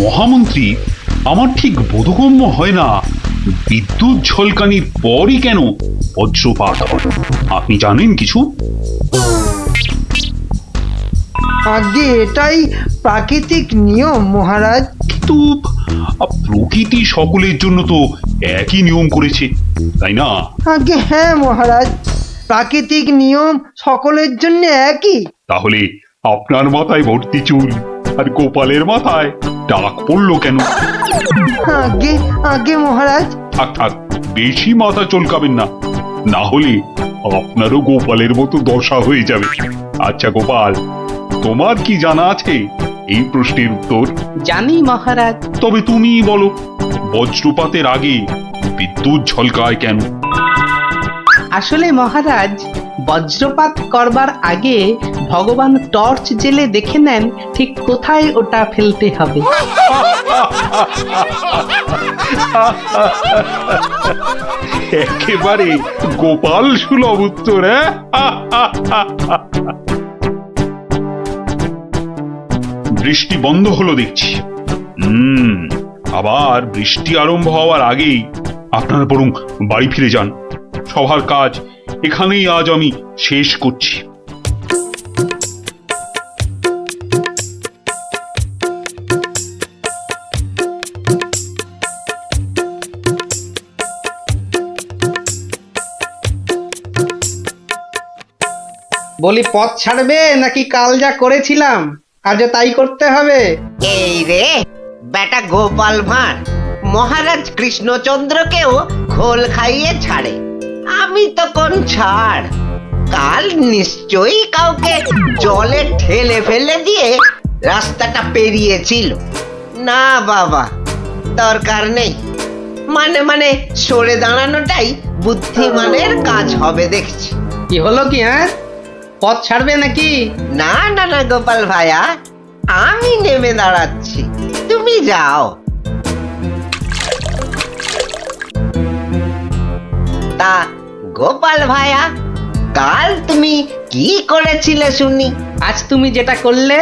মহামন্ত্রী, আমার ঠিক বোধগম্য হয় না বিদ্যুৎ ঝলকানির পরই কেন বজ্রপাত হয়। আপনি জানেন কিছু? আগে এটাই প্রাকৃতিক নিয়ম মহারাজ। কিন্তু প্রকৃতি সকলের জন্য তো একই নিয়ম করেছে, তাই না? আগে হ্যাঁ মহারাজ, প্রাকৃতিক নিয়ম সকলের জন্য একই। তাহলে আপনার মাথায় ভর্তি চুল আর গোপালের মাথায় টাক পড়লো কেন? আগে আগে মহারাজ। থাক থাক, বেশি মাথা চলকাবেন না, না হলে আপনারও গোপালের মতো দশা হয়ে যাবে। আচ্ছা গোপাল, তোমার কি জানা আছে এই প্রশ্নের উত্তর? জানি মহারাজ। তবে তুমি বলো, বজ্রপাতের আগে বিদ্যুৎ ঝলকায় কেন? আসলে মহারাজ, বজ্রপাত করবার আগে ভগবান টর্চ জেলে দেখে নেন ঠিক কোথায় ওটা ফেলতে হবে। একেবারে গোপাল সুলভ উত্তর। বৃষ্টি বন্ধ হলো দেখছি। আবার বৃষ্টি আরম্ভ হওয়ার আগেই আপনারা বরং বাড়ি ফিরে যান। সবার কাজ এখানেই আজ আমি শেষ করছি। বলি, পথ ছাড়বে নাকি কাল যা করেছিলাম আজও তাই করতে হবে? এই রে বেটা গোপাল ভাঁড়, মহারাজ কৃষ্ণচন্দ্রকেও খোল খাইয়ে ছাড়ে, আমি তো কোন ছাড়। কাল নিশ্চয়ই কাউকে জলে ঠেলে ফেলে দিয়ে রাস্তাটা পেরিয়েছিল। না বাবা, দরকার নেই। মানে সরে দাঁড়ানোটাই বুদ্ধিমানের কাজ হবে দেখছি। কি হলো কি? হ্যাঁ, পথ ছাড়বে নাকি? না না না গোপাল ভাইয়া, আমি নেমে দাঁড়াচ্ছি, তুমি যাও। তা গোপাল ভাইয়া, কাল তুমি কি করেছিলে শুনি? আজ তুমি যেটা করলে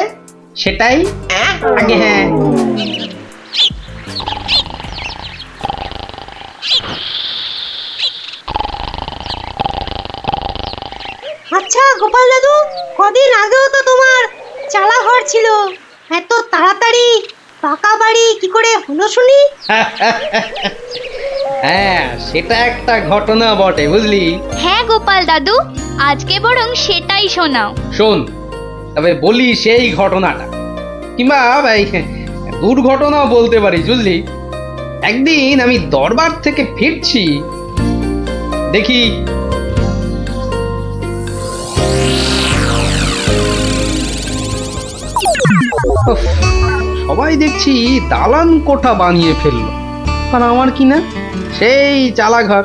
সেটাই অ্যাঁ? আগে। হ্যাঁ, আচ্ছা গোপাল দাদু, কদিন আগেও তো তোমার চালা ঘর ছিল, এত তাড়াতাড়ি পাকা বাড়ি কি করে হলো শুনি? হ্যাঁ, সেটা একটা ঘটনা বটে, বুঝলি? হ্যাঁ গোপাল দাদু, আজকে বরং সেটাই শোনাও। শোন, তবে বলি সেই ঘটনাটা, কিংবা এই দুর্ঘটনাও বলতে পারিস, বুঝলি? একদিন আমি দরবার থেকে ফিরছি, দেখি উফ, সবাই দেখছি দালান কোঠা বানিয়ে ফেললো, আর আমার কি না সেই চালাঘর।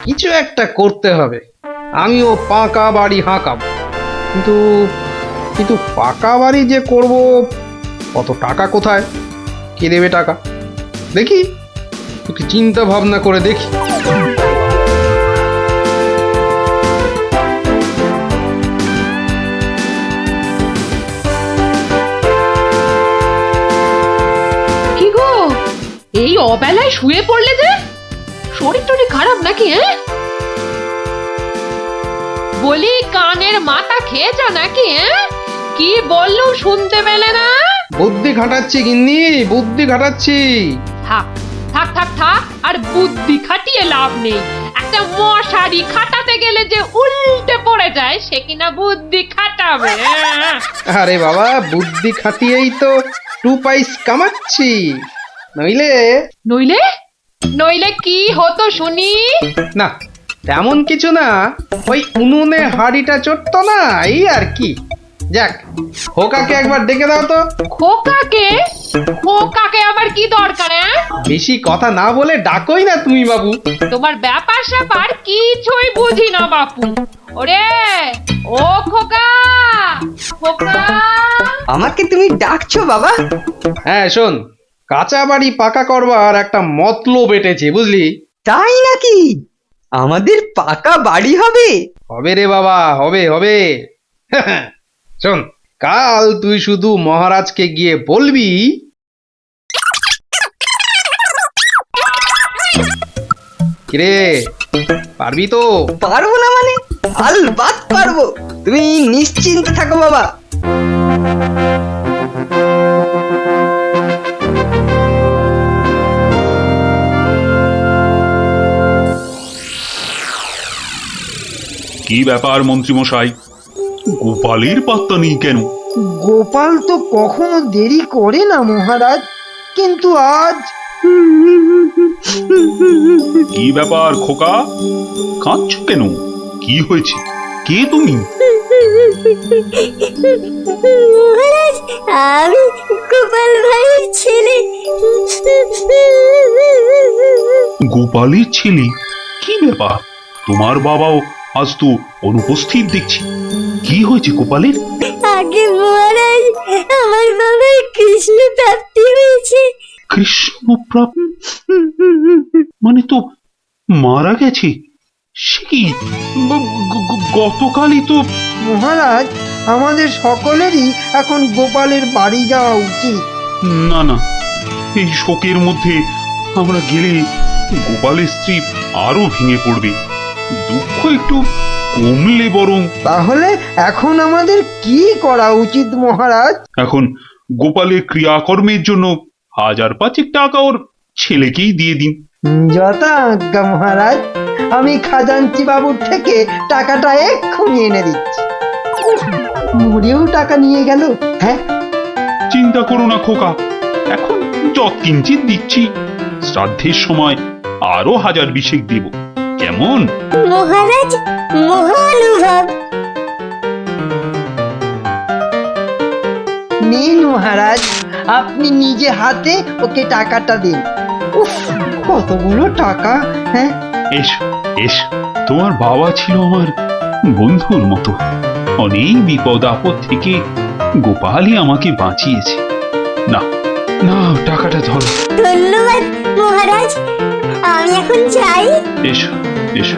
কিছু একটা করতে হবে, আমিও পাকা বাড়ি হাঁকাবো। কিন্তু কিন্তু পাকা বাড়ি যে করব, কত টাকা কোথায়, কে দেবে টাকা? দেখি একটু চিন্তা ভাবনা করে দেখি। কি গো, এই অবেলায় শুয়ে পড়লে যে? শরীর টরীর খারাপ নাকি? বলি, কানের মাথা খেয়েছ নাকি? কি বললুম শুনতে পেলে না? বুদ্ধি খাটাচ্ছি গিন্নি, বুদ্ধি খাটাচ্ছি। থাক থাক থাক থাক, আর বুদ্ধি খাটিয়ে লাভ নেই। একটা মশারি খাটাতে গেলে যে উল্টে পড়ে যায়, সে কিনা বুদ্ধি খাটাবে? আরে বাবা, বুদ্ধি খাটিয়েই তো 2 পয়সা কামাচ্ছি, নইলে নইলে নইলে কি হতো শুনি? না, তেমন কিছু না, ওই উনুনে হাড়িটা চড়তো না, এই আর কি। যাক, খোকাকে একবার ডেকে দাও তো। খোকাকে? খোকাকে আবার কি দরকার? বেশি কথা না বলে ডাকোই না তুমি বাবু। তোমার ব্যাপার স্যাপার কিছুই বুঝি না বাপু। ওরে ও খোকা, খোকা! আমাকে তুমি ডাকছো বাবা? হ্যাঁ শোন, কাঁচা বাড়ি পাকা করবার একটা মতলব এটেছে, বুঝলি? তাই নাকি? আমাদের পাকা বাড়ি হবে? হবে রে বাবা, হবে হবে। শোন, কাল তুই শুধু মহারাজকে গিয়ে বলবি কিরে পারবি তো? পারবো না মানে? আলবাত পারবো, তুমি নিশ্চিন্ত থাকো বাবা। কি ব্যাপার মন্ত্রীমশাই, গোপালের পাত্তা নেই কেন? গোপাল তো কখনো দেরি করে না মহারাজ, কিন্তু আজ কি ব্যাপার খোকা, কাঁদছো কেন? কি হয়েছে? কে তুমি? মহারাজ, আমি গোপাল ভাইয়ের ছেলে। গোপালের ছেলে? কি ব্যাপার, তোমার বাবাও আজ তো অনুপস্থিত দেখছি। কি হয়েছে গোপালের? আগে মহারাজ, আমার বাবার কৃষ্ণ প্রাপ্তি হয়েছে। কৃষ্ণপ্রাপ মানে তো মারা গেছে? সে কি, গতকালই তো। মহারাজ, আমাদের সকলেরই এখন গোপালের বাড়ি যাওয়া উচিত। না না, এই শোকের মধ্যে আমরা গেলে গোপালের স্ত্রী আরো ভেঙে পড়বে। দুঃখ একটু কমলে বরং। তাহলে এখন আমাদের কি করা উচিত মহারাজ? এখন গোপালের ক্রিয়াকর্মের জন্য 1000-5 টাকা ওর ছেলেকেই দিয়ে দিন। যথা আজ্ঞা মহারাজ, আমি খাজাঞ্চি বাবুর থেকে টাকাটা এক্ষুনি এনে দিচ্ছি। মরেও টাকা নিয়ে গেল। হ্যাঁ, চিন্তা করো না খোকা, এখন যৎকিঞ্চিত দিচ্ছি, শ্রাদ্ধের সময় আরো 1000 দেব, কেমন? মহারাজ, মহানুভব। নিন মহারাজ, আপনি নিজে হাতে ওকে টাকাটা দিন। উফ, কতগুলো টাকা! হ্যাঁ, এসো এসো, তোমার বাবা ছিল আমার বন্ধুর মতো। অনেক বিপদ আপদ থেকে গোপালই আমাকে বাঁচিয়েছে। না না, টাকাটা ধরো। ধন্যবাদ মহারাজ, আমি এখন যাই। এসো এসো।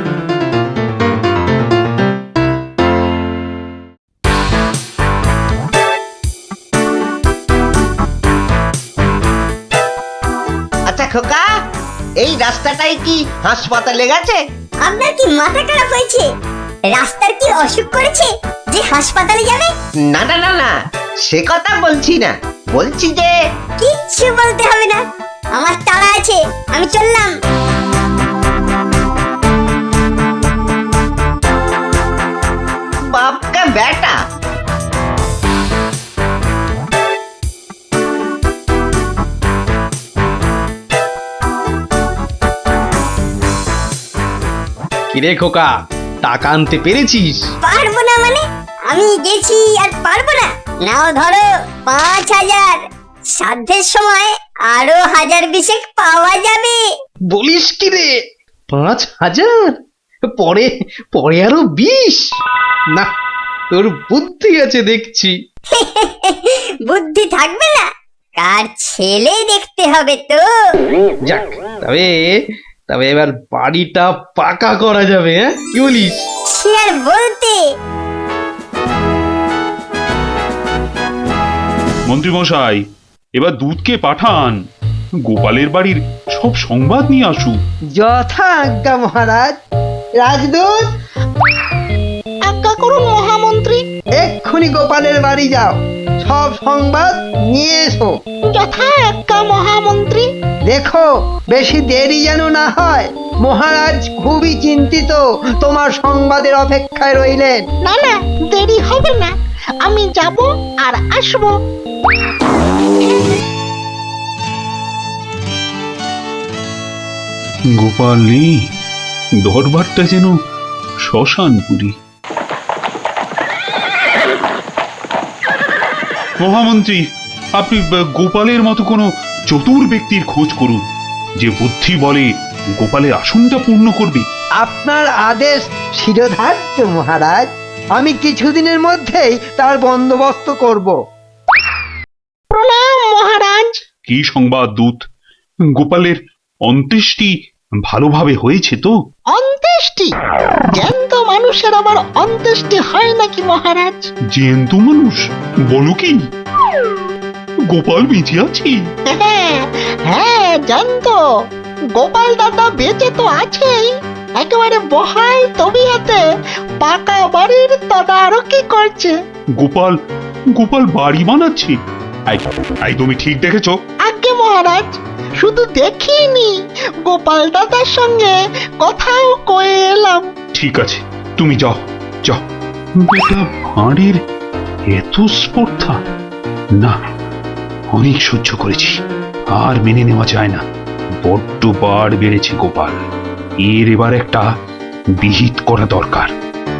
আচ্ছা খোকা, এই রাস্তাটাই কি হাসপাতালে গেছে? আপনার কি মাথা খারাপ হয়েছে? রাস্তার কি অসুখ করেছে যে হাসপাতালে যাবে? না না না না, সে কথা বলছি না, বলছি যে কিচ্ছু বলতে হবে না, আমার তালা আছে, আমি চললাম। বাপকা বেটা। কিরে খোকা, টাকা আনতে পেরেছিস? পারবো না মানে? আমি গেছি আর পারবো না? নাও ধরো 5000, সাধ্যের সময় আরো 1000 পাওয়া যাবে। বলিস কি রে, 5000? পরে পরে আরো 20? না, তোর বুদ্ধি আছে দেখছি। বুদ্ধি থাকবে না? কার ছেলে দেখতে হবে তো। যাক, তবে তবে এবার বাড়িটা পাকা করা যাবে, হ্যাঁ কি বলিস? সে আর বলতে। মন্ত্রীমশাই, এবার দুধকে পাঠান, গোপালের বাড়ির সব সংবাদ নিয়ে আসুক। যথা আজ্ঞা মহারাজ। রাজদূত, আজ্ঞা করুন মহামন্ত্রী। এক্ষুনি গোপালের বাড়ি যাও, সব সংবাদ নিয়ে এসো। যথা আজ্ঞা মহামন্ত্রী। দেখো বেশি দেরি যেন না হয়। মহারাজ খুবই চিন্তিত, তোমার সংবাদের অপেক্ষায় রইলেন। না না, দেরি হবে না, আমি যাব আর আসবো। গোপাল নেই, দরবারটা যেন শ্মশানপুরী। মহামন্ত্রী, আপনি গোপালের মতো কোনো চতুর ব্যক্তির খোঁজ করুন, যে বুদ্ধি বলে গোপালের আসনটা পূর্ণ করবে। আপনার আদেশ শিরোধার্য মহারাজ, আমি কিছুদিনের মধ্যেই তার বন্দোবস্ত করব। প্রণাম মহারাজ। কি সংবাদ দূত? গোপালের অন্ত্যেষ্টি ভালোভাবে হয়েছে তো? অন্ত্যেষ্টি? জ্যান্ত মানুষের আবার অন্ত্যেষ্টি হয় নাকি মহারাজ? জ্যান্ত মানুষ? বলো কি? গোপাল বেঁচে আছে? হ্যাঁ, জ্যান্ত। গোপাল দাদা বেঁচে তো আছেই, একেবারে বহাল তবিয়তে পাকা বাড়ির তদারকি করছে। গোপাল গোপাল বাড়ি বানাচ্ছে? এই তুমি ঠিক দেখেছো? আজ্ঞে মহারাজ, শুধু দেখিনি, গোপাল দাদার সঙ্গে কথাও কয়ে এলাম। ঠিক আছে, তুমি যাও যাও। বেটা ভাঁড়ের এত স্পর্ধা! না, অনেক সহ্য করেছি, আর মেনে নেওয়া যায় না। বড্ড বার বেড়েছে গোপাল, এর এবার একটা বিহিত করা দরকার।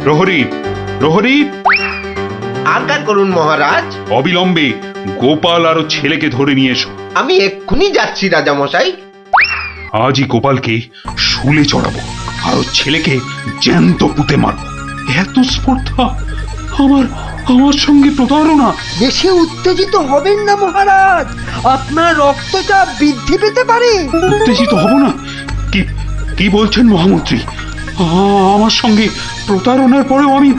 প্রহরী, প্রহরী, আজ্ঞা করুন মহারাজ। অবিলম্বে গোপাল আর ওর ছেলেকে ধরে নিয়ে এসো। আমি এক্ষুনি যাচ্ছি রাজামশাই। আজই গোপালকে শুলে চড়াবো, আর ওর ছেলেকে জ্যান্ত পুঁতে মারবো। এত স্পর্ধা! আমার আমার সঙ্গে প্রতারণা! বেশি উত্তেজিত হবেন না মহারাজ, আপনার রক্তচাপ বৃদ্ধি পেতে পারে। উত্তেজিত হব না? কি কি বলছেন মহামন্ত্রী? আমার সঙ্গে প্রতারণার পরেও আমি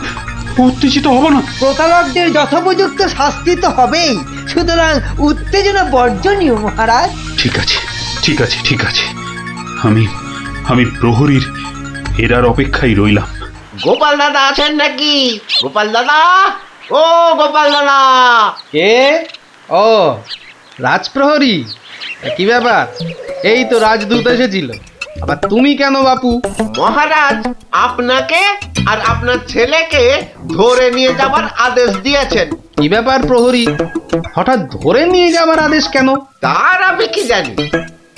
উত্তেজিত হব না? প্রতারকদের যথোপযুক্ত শাস্তি তো হবেই, সুতরাং উত্তেজনা বর্জনীয় মহারাজ। ঠিক আছে, ঠিক আছে, ঠিক আছে। আমি আমি প্রহরীর এরার অপেক্ষায় রইলাম। গোপাল দাদা আছেন নাকি? গোপাল দাদা, ও গোপাল দাদা। কে? ও, রাজপ্রহরী, কি ব্যাপার? এই তো রাজদূত এসেছিল, আবার তুমি কেন বাপু? মহারাজ আপনাকে আর আপনার ছেলেকে ধরে নিয়ে যাবার আদেশ দিয়েছেন। কি ব্যাপার প্রহরী, হঠাৎ ধরে নিয়ে যাওয়ার আদেশ কেন? তার আমি কি জানি।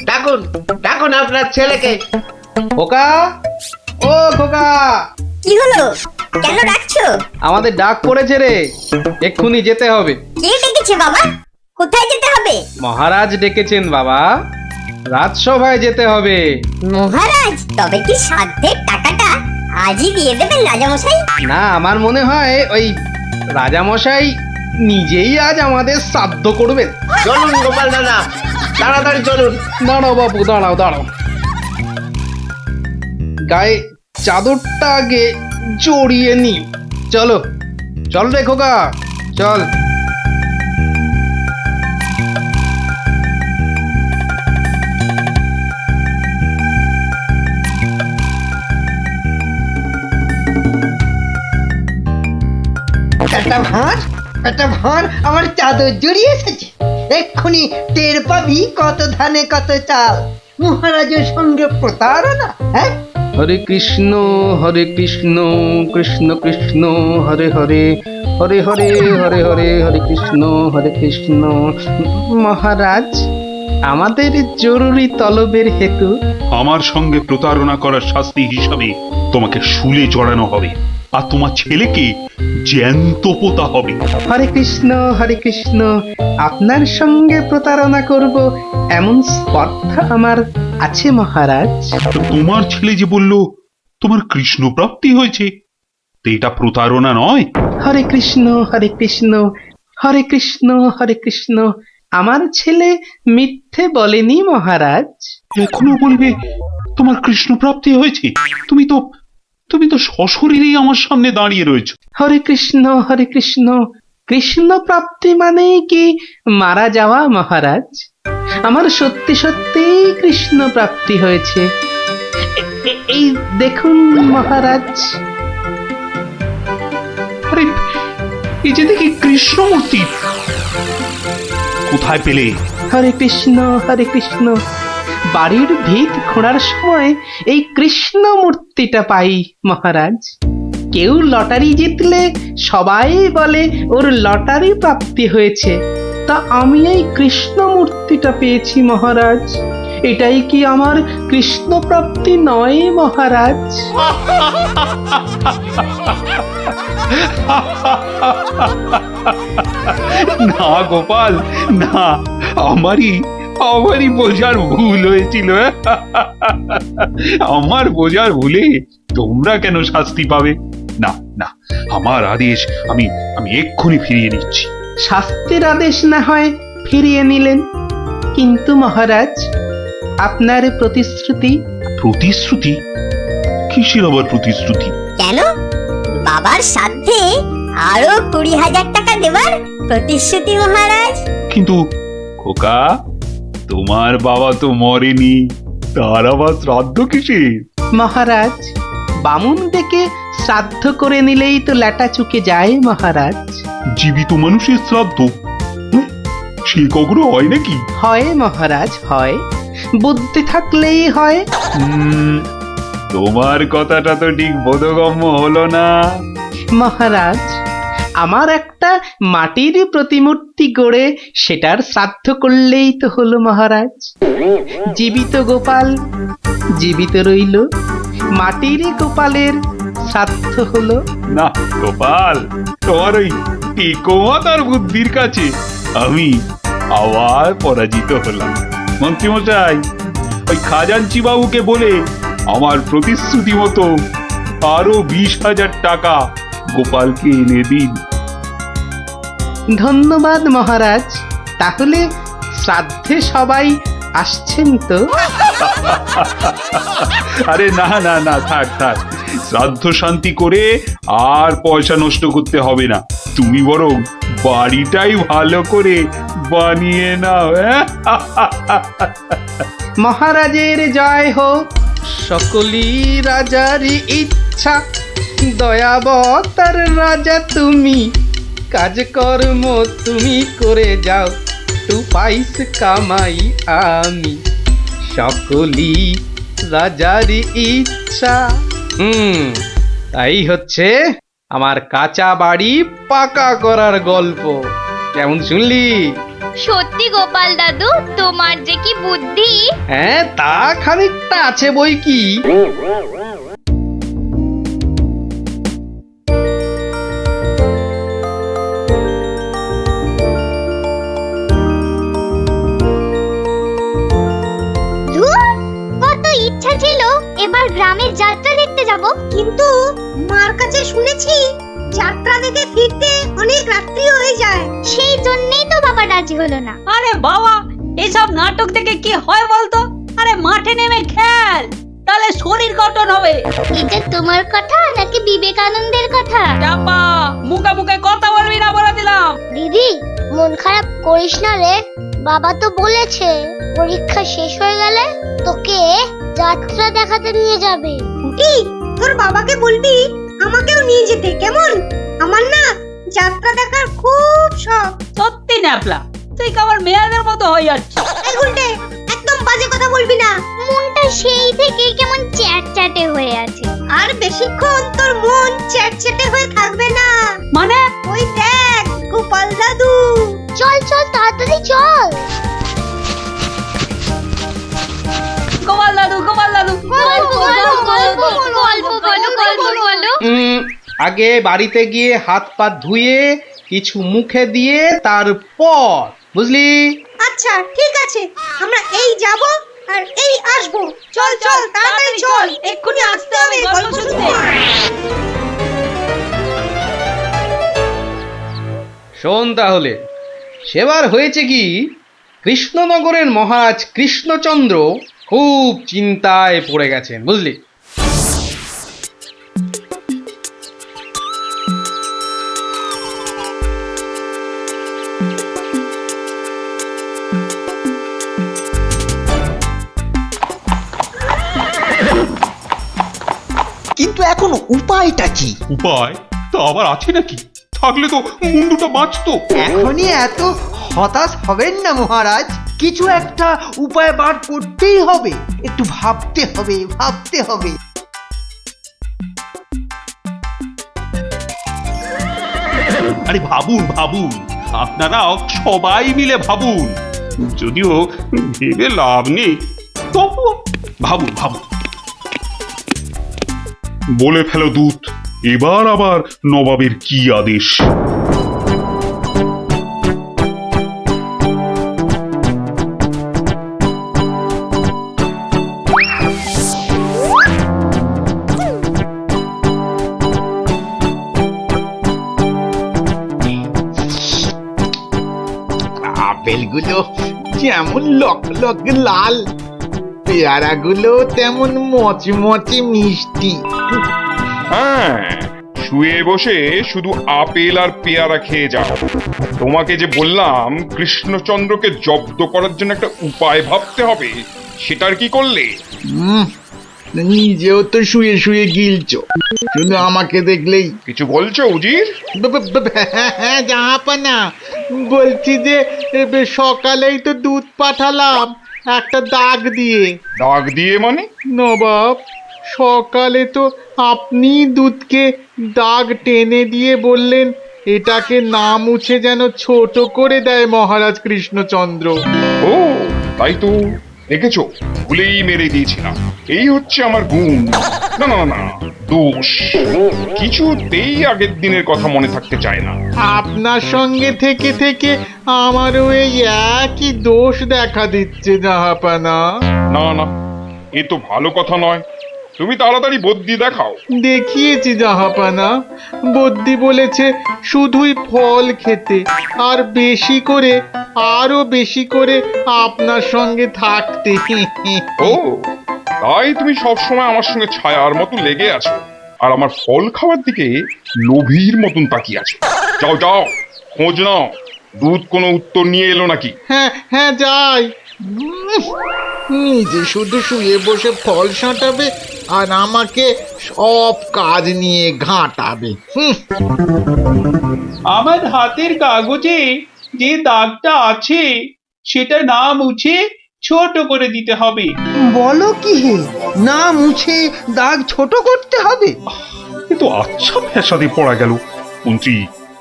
ডাকুন, ডাকুন আপনার ছেলেকে। খোকা, ও খোকা, কি হলো? কেন ডাকছো? আমাদের ডাক পড়েছে রে, এক্ষুনি যেতে হবে। কে ডেকেছে বাবা? কোথায় যেতে হবে? মহারাজ ডেকেছেন বাবা, রাজসভায় যেতে হবে। মহারাজ, তবে কি সাধ্যের টাকাটা আজই দিয়ে দেবেন রাজামশাই? না, আমার মনে হয় ওই রাজামশাই নিজেই আজ আমাদের শ্রাদ্ধ করবেন। চলুন গোপাল দাদা, তাড়াতাড়ি চলুন। দাঁড়াও বাপু, দাঁড়াও দাঁড়াও, গায়ে চাদরটা আগে জড়িয়ে নি। চলো, চল রে খোকা, চল। একটা ভাঁড় আমার চাদর জড়িয়ে এসেছে। এক্ষুনি টের পাবি কত ধানে কত চাল। মহারাজের সঙ্গে প্রতারণা, হ্যাঁ? হরে কৃষ্ণ কৃষ্ণ কৃষ্ণ হরে হরে, হরে হরে হরে হরে, হরে কৃষ্ণ। মহারাজ, আমাদের জরুরি তলবের হেতু আমার সঙ্গে প্রতারণা করার শাস্তি হিসাবে তোমাকে শুলে চড়ানো হবে, আর তোমার ছেলেকে জ্যান্ত পোতা হবে। হরে কৃষ্ণ, আপনার সঙ্গে প্রতারণা করব এমন স্পর্ধা আমার আছে মহারাজ। তো তোমার ছেলে যে বলল তোমার কৃষ্ণ প্রাপ্তি হয়েছে, তো এটা প্রতারণা নয়? হরে কৃষ্ণ হরে কৃষ্ণ, আমার ছেলে মিথ্যে বলেনি মহারাজ। এখনো বলবে তোমার কৃষ্ণ প্রাপ্তি হয়েছে? তুমি তো সশরীরেই আমার সামনে দাঁড়িয়ে রয়েছো। হরে কৃষ্ণ কৃষ্ণ প্রাপ্তি মানেই কি মারা যাওয়া মহারাজ? আমার সত্যি সত্যি কৃষ্ণ প্রাপ্তি হয়েছে। এই দেখুন মহারাজ। আরে, এই যে দেখি কৃষ্ণমূর্তি, কোথায় পেলে? হরে কৃষ্ণ, বাড়ির ভিত খোঁড়ার সময় এই কৃষ্ণ মূর্তিটা পাই মহারাজ। কেউ লটারি জিতলে সবাই বলে ওর লটারি প্রাপ্তি হয়েছে, তা আমি এই কৃষ্ণ মূর্তিটা পেয়েছি মহারাজ। এটাই কি আমার কৃষ্ণ প্রাপ্তি নয় মহারাজ? না গোপাল, না, আমারই বোঝার ভুল হয়েছিল। আমার বোঝার ভুলে তোমরা কেন শাস্তি পাবে? না না, আমার আদেশ আমি এক্ষুনি ফিরিয়ে নিচ্ছি। শাস্তির আদেশ না হয় ফিরিয়ে নিলেন, কিন্তু মহারাজ আপনার প্রতিশ্রুতি? প্রতিশ্রুতি? কিসের আবার প্রতিশ্রুতি? কেন? বাবার সাধ্যে আরো 20,000 টাকা দেবার প্রতিশ্রুতি মহারাজ। কিন্তু খোকা, তোমার বাবা তো মরেনি, তার আবার শ্রাদ্ধ কিসের? মহারাজ, বামুন ডেকে শ্রাদ্ধ করে নিলেই তো ল্যাটা চুকে যায় মহারাজ। জীবিত মানুষের শ্রাদ্ধ? হুঁ, সে কখনো হয় নাকি? হয় মহারাজ, হয়। বুদ্ধি থাকলেই হয়। তোমার কথাটা তো ঠিক বোধগম্য হলো না। মহারাজ, আমার একটা মাটির প্রতিমূর্তি গড়ে সেটার শ্রাদ্ধ করলেই তো হলো মহারাজ। জীবিত গোপাল জীবিত রইল, মাটির গোপালের শ্রাদ্ধ হলো। না গোপাল, তোমার ওই টেকোমাতার বুদ্ধির কাছে আমি আবার পরাজিত হলাম। মন্ত্রীমশাই, ওই খাজাঞ্চি বাবুকে বলে আমার প্রতিশ্রুতি মতো আরো 20,000 টাকা গোপালকে এনে দিন। ধন্যবাদ মহারাজ। তাহলে শ্রাদ্ধে সবাই আসছেন তো? আরে না না না, থাক থাক, শ্রাদ্ধ শান্তি করে আর পয়সা নষ্ট করতে হবে না। তুমি বরং বাড়িটাই ভালো করে বানিয়ে নাও। মহারাজের জয় হোক, সকলি রাজারই ইচ্ছা। দয়াবতার রাজা তুমি, কাজকর্ম তুমি করে যাও, তু পাইস কামাই আমি, সকলি রাজারই ইচ্ছা। তাই হচ্ছে আমার কাঁচা বাড়ি পাকা করার গল্প। কেমন শুনলি? সত্যি গোপাল দাদু, তোমার যে কি বুদ্ধি! হ্যাঁ, তা খানিকটা আছে বই কি। কত ইচ্ছা ছিল এবার গ্রামের যাত্রা দেখতে যাব, কিন্তু মার কাছে শুনেছি যাত্রা দেখে ফিরতে অনেক রাত্রি হয়ে যায়। সেই জন্যই তো বাবা রাজি হলো না। আরে বাবা, এসব নাটক দেখে কি হয় বলতো? আরে মাঠে নেমে খেল, তাহলে শরীর গঠন হবে। এটা তোমার কথা নাকি বিবেকানন্দের কথা? চাপা, মুখে মুখে কথা বলবি না বলে দিলাম। দিদি, মন খারাপ করিস না রে। বাবা তো বলেছে পরীক্ষা শেষ হয়ে গেলে তোকে যাত্রা দেখাতে নিয়ে যাবে। কি তোর বাবাকে বলবি আমাকেও নিয়ে যেতে, কেমন? আমার না যাত্রা দেখার খুব শখ। সত্যি ন্যাপলা, তুই কেমন মেয়েদের মতো হয়ে যাচ্ছিস। এই উল্টে, একদম বাজে কথা বলবি না। মনটা সেই থেকে কেমন চ্যাটচ্যাটে হয়ে আছে। আর বেশিক্ষণ তোর মন চ্যাটচ্যাটে হয়ে থাকবে না। মানে? ওই দেখ গোপাল দাদু। চল চল তাড়াতাড়ি চল। গোপাল দাদু, গোপাল দাদু, আগে বাড়িতে গিয়ে হাত পা ধুয়ে কিছু মুখে দিয়ে তারপর, বুঝলি? আচ্ছা ঠিক আছে, আমরা এই যাব আর এই আসবো। চল চল তাড়াতাড়ি চল, এক্ষুনি আসতে হবে গল্প শুনতে। শোন তাহলে, সেবার হয়েছে কি, কৃষ্ণনগরের মহারাজ কৃষ্ণচন্দ্র খুব চিন্তায় পড়ে গেছেন, বুঝলি? কিন্তু এখন উপায়টা কি? উপায় তা আবার আছে নাকি? থাকলে তো মুন্ডুটা বাঁচতো। এখনই এত হতাশ হবেন না মহারাজ, কিছু একটা উপায় বার করতেই হবে। একটু ভাবতে হবে, ভাবতে হবে। আরে ভাবুন ভাবুন, আপনারাও সবাই মিলে ভাবুন। যদিও ভেবে লাভ নেই, তবু ভাবুন ভাবুন। বলে ফেলো দূত, এবার আবার নবাবের কি আদেশ? আপেলগুলো যেমন লক লক লাল, পেয়ারাগুলো তেমন মচমচে মিষ্টি। হ্যাঁ, শুয়ে বসে শুধু আপেল আর পেয়ারা খেয়ে যাও। তোমাকে যে বললাম কৃষ্ণচন্দ্রকে জব্দ করার জন্য একটা উপায় ভাবতে হবে, সেটার কি করলে? নিজেও তো শুয়ে শুয়ে গিলছো, শুধু আমাকে দেখলেই। কিছু বলছো উজির? হ্যাঁ জাহাপানা, বলছি যে সকালেই তো দুধ পাঠালাম একটা দাগ দিয়ে। দাগ দিয়ে মানে? নবাব, সকালে তো আপনি দুধকে দাগ টেনে দিয়ে বললেন এটাকে না মুছে যেন ছোট করে দেয় মহারাজ কৃষ্ণচন্দ্র। ও তাই তো, দেখেছো, ভুলেই মেরে দিয়েছিলাম। এই হচ্ছে আমার গুণ। না না না, দোষ। কিছুতেই আগের দিনের কথা মনে থাকতে চায় না। আপনার সঙ্গে থেকে থেকে আমারও এই একই দোষ দেখা দিচ্ছে জাহাপানা। না না, এ তো ভালো কথা নয়। তুমি তাড়াতাড়ি বদ্যি দেখাও। দেখিয়েছি জাহাপানা, বদ্যি বলেছে শুধুই ফল খেতে আর বেশি করে, আরো বেশি করে আপনার সঙ্গে থাকতে। ও তাই তুমি সবসময় আমার সঙ্গে ছায়ার মতো লেগে আছো, আর আমার ফল খাওয়ার দিকে লোভীর মতন তাকিয়ে আছো। যাও যাও, খোঁজ নাও, দুধ কোনো উত্তর নিয়ে এলো নাকি। হ্যাঁ হ্যাঁ যাই। নিজে শুধু শুয়ে বসে ফল সাঁটাবে আর আমাকে সব কাজ নিয়ে ঘাঁটাবে। আমার হাতের কাগজে যে দাগটা আছে সেটা না মুছে ছোট করে দিতে হবে। বলো কি হে, না মুছে দাগ ছোট করতে হবে? কিন্তু আচ্ছা ফ্যাসাদে পড়া গেল। মন্ত্রী,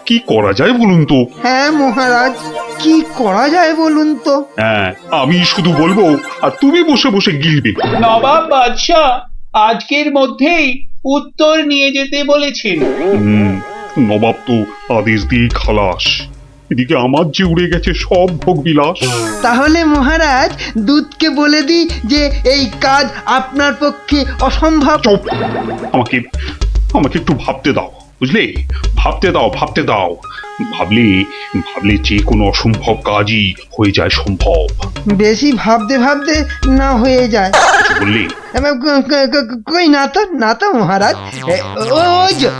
কি করা যায় বলুন তো? হ্যাঁ মহারাজ, কি করা যায় বলুন তো? হ্যাঁ, আমি শুধু বলবো আর তুমি বসে বসে গিলবে। নবাব বাদশাহ আজকের মধ্যেই উত্তর নিয়ে যেতে বলেছেন। নবাব তো আদেশ দিয়ে খালাস। এদিকে আমার যে উড়ে গেছে সব ভোগ বিলাস। তাহলে মহারাজ দুধকে বলে দিই যে এই কাজ আপনার পক্ষে অসম্ভব। চুপ! আমাকে আমাকে একটু ভাবতে দাও, বুঝলে? ভাবতে দাও, ভাবতে দাও। ভাবলে ভাবলে যে কোনো অসম্ভব কাজই হয়ে যায় সম্ভব। বেশি ভাবতে ভাবতে না হয়ে যায়। কিছু বললে? কই না তো, না তো মহারাজ।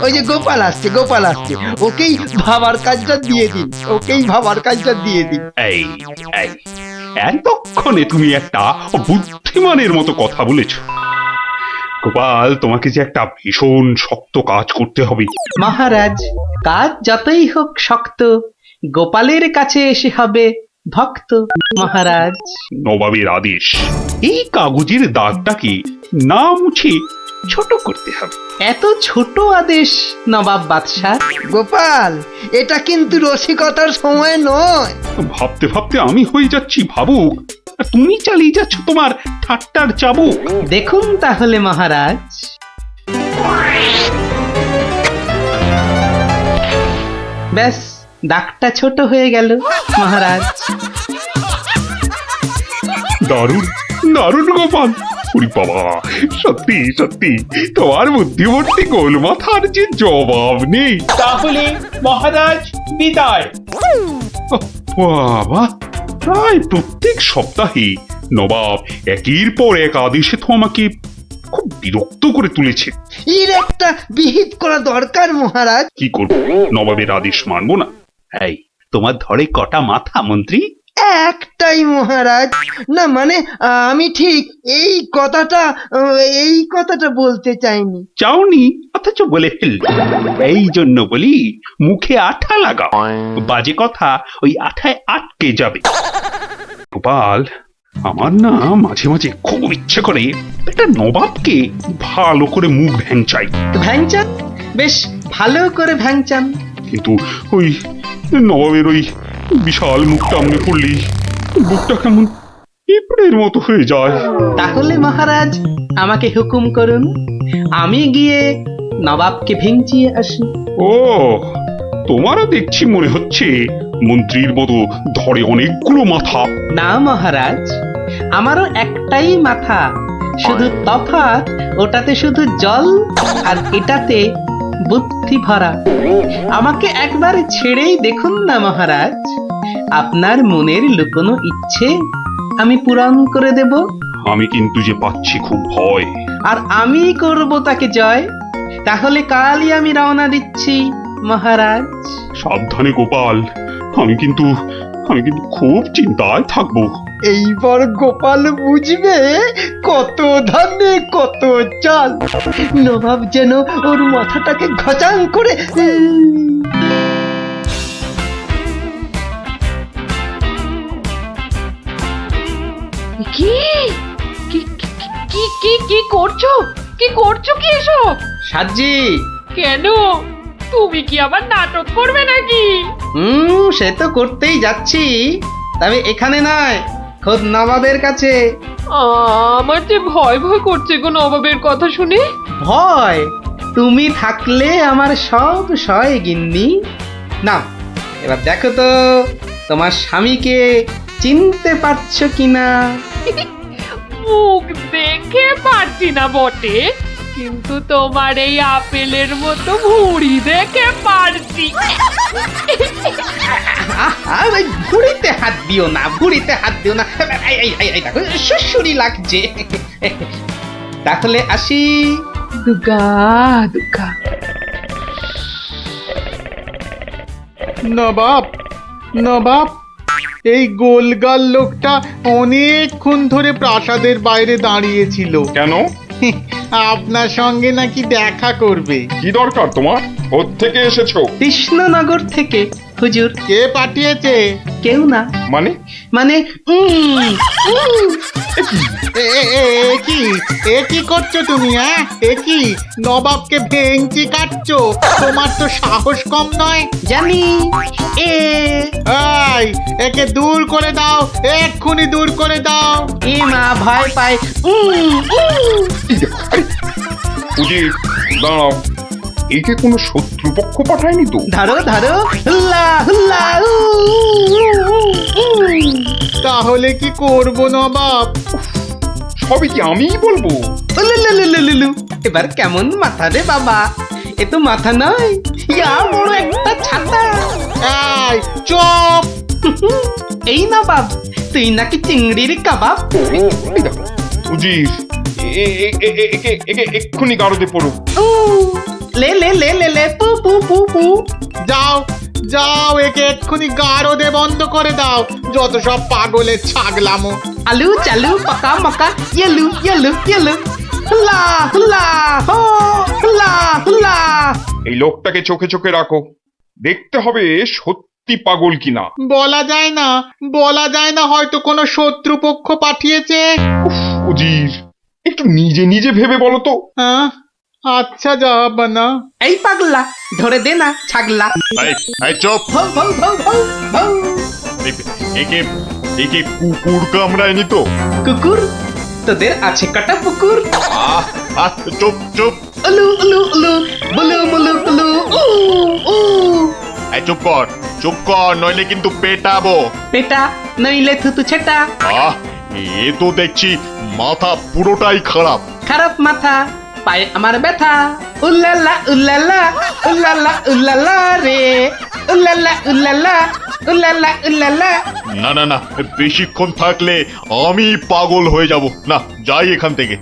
ওই যে গোপাল আসছে, গোপাল আসছে, ওকেই ভাবার কাজটা দিয়ে দিন, ওকেই ভাবার কাজটা দিয়ে দিন। এই এই এতক্ষণে তুমি একটা বুদ্ধিমানের মতো কথা বলেছ। গোপাল, তোমাকে যে একটা ভীষণ শক্ত কাজ করতে হবে। মহারাজ, কাজ যতই হোক শক্ত, গোপালের কাছে এসে হবে ভক্ত। মহারাজ, নবাবের আদেশ, এই কাগজের দাগটাকে না মুছে ছোট করতে হবে। এত ছোট আদেশ নবাব বাদশাহ? গোপাল, এটা কিন্তু রসিকতার সময় নয়। ভাবতে ভাবতে আমি হয়ে যাচ্ছি ভাবুক, আর তুমি চালিয়ে যাচ্ছ তোমার ঠাট্টার চাবুক। দেখুন তাহলে মহারাজ। ব্যাস, দাগটা ছোট হয়ে গেল মহারাজ। দারুণ দারুণ গোপাল! ওরে বাবা, সত্যি সত্যি তোমার বুদ্ধিমত্তি গোল মাথার যে জবাব নেই। তাহলে মহারাজ বিদায়। বাবা, প্রায় প্রত্যেক সপ্তাহে নবাব একের পর এক আদেশে তো আমাকে খুব বিরক্ত করে তুলেছে। এর একটা বিহিত করা দরকার মহারাজ। কি করবো, নবাবের আদেশ মানবো না? এই, তোমার ধরে কটা মাথা মন্ত্রী? একটাই মহারাজ। না মানে আমি ঠিক এই কথাটা বলতে চাইনি। চাওনি অথচ বলে ফেললি। এই জন্য বলি, মুখে আঠা লাগাও, বাজে কথা ওই আঠায় আটকে যাবে। গোপাল, আমার না মাঝে মাঝে খুব ইচ্ছে করে একটা নবাবকে ভালো করে মুখ ভ্যাংচাই। ভ্যাংচান, বেশ ভালো করে ভ্যাংচান। কিন্তু ওই নবাবের ওই বিশাল মুখটা মনে পড়লেই বুকটা কেমন পিঁপড়ের মতো হয়ে যায়। তাহলে মহারাজ আমাকে হুকুম করুন, আমি গিয়ে নবাবকে ভেঙচিয়ে আসি। ও, তোমারও দেখছি মনে হচ্ছে মন্ত্রীর মতো ধরে অনেকগুলো মাথা। না মহারাজ, আমারও একটাই মাথা, শুধু তফাৎ ওটাতে শুধু জল আর এটাতে বুদ্ধি ভরা। আমাকে একবার ছেড়েই দেখুন না মহারাজ, আপনার মনের লুকোনো ইচ্ছে আমি পূরণ করে দেব। আমি কিন্তু যে পাচ্ছি খুব ভয়। আর আমি করব তাকে জয়। তাহলে কালই আমি রওনা দিচ্ছি মহারাজ। সাবধানে গোপাল, আমি কিন্তু আমি কিন্তু খুব চিন্তায় থাকবো। এইবার গোপাল বুঝবে কত ধানে কত চাল। নবাব যেন ওর মাথাটাকে ঘচাং করে কি কি কি কি কি করছো? কি করছো কি এসব? সাজি, কেন? তুমি কি আবার নাটক করবে নাকি? সে তো করতেই যাচ্ছি, তবে এখানে নয়, খোদ নবাবের কাছে। আমার যে ভয় ভয় করছে গো নবাবের কথা শুনে। ভয়? তুমি থাকলে আমার সব সয় গিন্নি। না, এবার দেখো তো তোমার স্বামীকে চিনতে পারছো কিনা। মুখ দেখে পারছি না বটে, কিন্তু তোমার এই আপেলের মতো ভুঁড়ি দেখে পারছি। ওই ভুড়িতে হাত দিও না, ভুড়িতে হাত দিও না। এই দেখো সুসুরি লাগছে। তাহলে আসি। দুগা দুগা। নবাব, নবাব, এই গোলগাল লোকটা অনেকক্ষণ ধরে প্রাসাদের বাইরে দাঁড়িয়েছিল। কেন? আপনার সঙ্গে নাকি দেখা করবে। কি দরকার তোমার? কোত্থেকে এসেছো? কৃষ্ণনগর থেকে হুজুর। কে পাঠিয়েছে? কেউ না। মানে? মানে এ কি করছো তুমি? হ্যাঁ, এ কি নবাবকে ভেঙচি কাটছো? তোমার তো সাহস কম নয়। জানি। এই, একে দূর করে দাও, এক্ষুনি দূর করে দাও। এ মা ভয় পায়। উজির, দাঁড়াও, একে কোনো শত্রুপক্ষ পাঠায়নি তো? ধরো ধরো, হুল্লা হুল্লা। তাহলে কি করব নবাব? সবই কি আমিই বলবো? উলুলুলুলুলু। এবার কেমন মাথা রে বাবা? এ তো মাথা নয়, ইয়া বড় একটা ছাতা। এই চুপ! এই না বাব, তুই নাকি চিংড়ির কাবাব। এই দেখো, উজির, একে এক্ষুনি গারদে পড়ো। লে লে লে লে লে পু পু পু পু। যাও যাও, একে এক্ষুনি গারদে বন্ধ করে দাও। যত সব পাগলের ছাগলামো। আলু চালু পাকা মাকা ইয়েলু ইয়েলু ইয়েলু। হুল্লা হুল্লা হো, হুল্লা হুল্লা। এই লোকটাকে চোখে চোখে রাখো, দেখতে হবে সত্যি পাগল কিনা। বলা যায় না, বলা যায় না, হয়তো কোনো শত্রুপক্ষ পাঠিয়েছে। উজির, একটু নিজে নিজে ভেবে বলো তো। হ্যাঁ, আচ্ছা জাহাপানা। এই পাগলা, ধরে দে না ছাগলা। চুপ! ভৌ ভৌ ভৌ ভৌ ভৌ। একে একে কুকুর কামড়ায়নি তো? কুকুর? তোদের আছে কটা পুকুর? চুপ চুপ! উলু উলু উলু, বুলু মুলু কুলু, উ উ। চুপ কর, চুপ কর, নইলে কিন্তু পেটাবো। পেটা নইলে থুতু ছেটা। এ তো দেখছি মাথা পুরোটাই খারাপ। খারাপ মাথা, পায়ে আমার ব্যথা। উল্লালা উল্লালা উল্লালা উল্লালা রে, উল্লালা উল্লালা উল্লালা উল্লালা। না না না, বেশিক্ষণ থাকলে আমি পাগল হয়ে যাব। না, যাই এখান থেকে।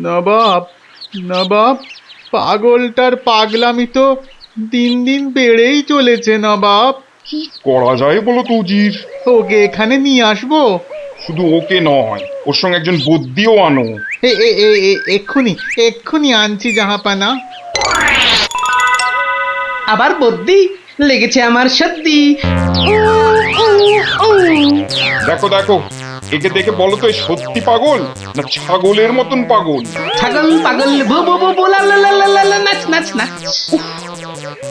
নবাব, নবাব, পাগলটার পাগলামি তো দিন দিন বেড়েই চলেছে নবাব। কি করা যায় বলো তো উজির? ওকে এখানে নিয়ে আসবো? শুধু ওকে নয়, ওর সঙ্গে একজন বদ্যিও আনো। এক্ষুনি এক্ষুনি আনছি জাহাপানা। আবার বদ্যি লেগেছে আমার সর্দি। দেখো দেখো, একে দেখে বলো তো, সত্যি পাগল না ছাগলের মতন পাগল? ছাগল পাগল বু বু বু বু, লা লা লা লা লা লা, নাচ নাচ নাচ।